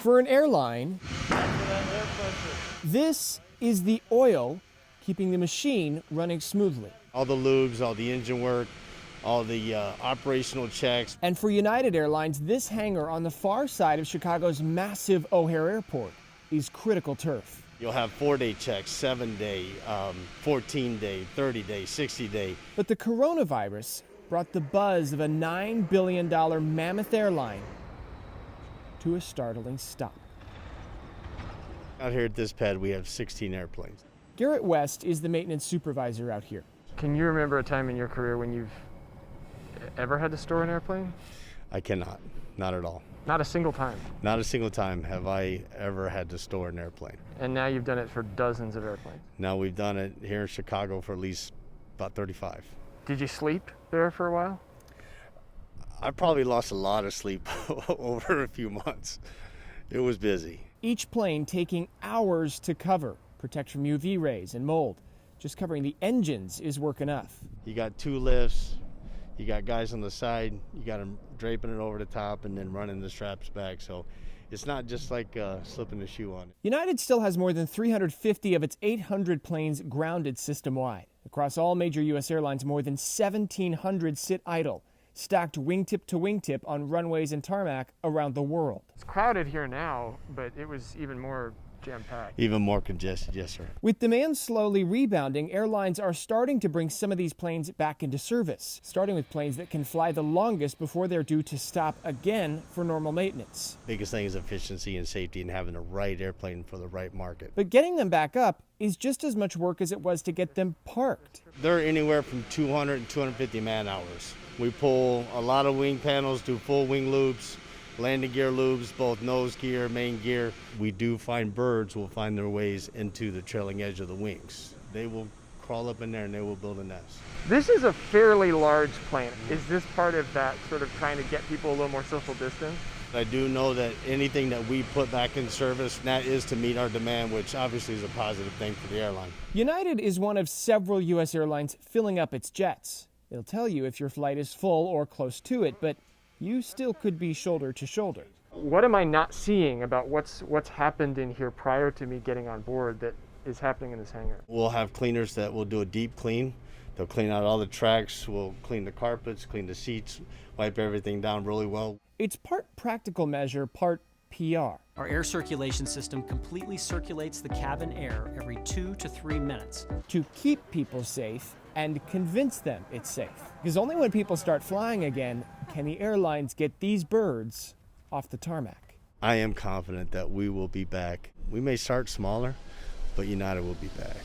For an airline, this is the oil keeping the machine running smoothly. All the lubes, all the engine work, all the operational checks. And for United Airlines, this hangar on the far side of Chicago's massive O'Hare Airport is critical turf. You'll have 4-day checks, 7-day, 14-day, 30-day, 60-day. But the coronavirus brought the buzz of a $9 billion mammoth airline to a startling stop. Out here at this pad, we have 16 airplanes. Garrett West is the maintenance supervisor out here. Can you remember a time in your career when you've ever had to store an airplane? I cannot, not at all. Not a single time? Not a single time have I ever had to store an airplane. And now you've done it for dozens of airplanes? Now we've done it here in Chicago for at least about 35. Did you sleep there for a while? I probably lost a lot of sleep over a few months. It was busy. Each plane taking hours to cover, protect from UV rays and mold. Just covering the engines is work enough. You got 2 lifts, you got guys on the side, you got them draping it over the top and then running the straps back. So it's not just like slipping a shoe on it. United still has more than 350 of its 800 planes grounded system-wide. Across all major U.S. airlines, more than 1,700 sit idle, stacked wingtip to wingtip on runways and tarmac around the world. It's crowded here now, but it was even more jam-packed. Even more congested, yes, sir. With demand slowly rebounding, airlines are starting to bring some of these planes back into service, starting with planes that can fly the longest before they're due to stop again for normal maintenance. Biggest thing is efficiency and safety and having the right airplane for the right market. But getting them back up is just as much work as it was to get them parked. They're anywhere from 200 and 250 man-hours. We pull a lot of wing panels, do full wing loops, landing gear loops, both nose gear, main gear. We do find birds will find their ways into the trailing edge of the wings. They will crawl up in there and they will build a nest. This is a fairly large plane. Is this part of that sort of trying to get people a little more social distance? I do know that anything that we put back in service, that is to meet our demand, which obviously is a positive thing for the airline. United is one of several U.S. airlines filling up its jets. It'll tell you if your flight is full or close to it, but you still could be shoulder to shoulder. What am I not seeing about what's happened in here prior to me getting on board that is happening in this hangar? We'll have cleaners that will do a deep clean. They'll clean out all the tracks, we'll clean the carpets, clean the seats, wipe everything down really well. It's part practical measure, part PR. Our air circulation system completely circulates the cabin air every 2 to 3 minutes. To keep people safe and convince them it's safe. Because only when people start flying again can the airlines get these birds off the tarmac. I am confident that we will be back. We may start smaller, but United will be back.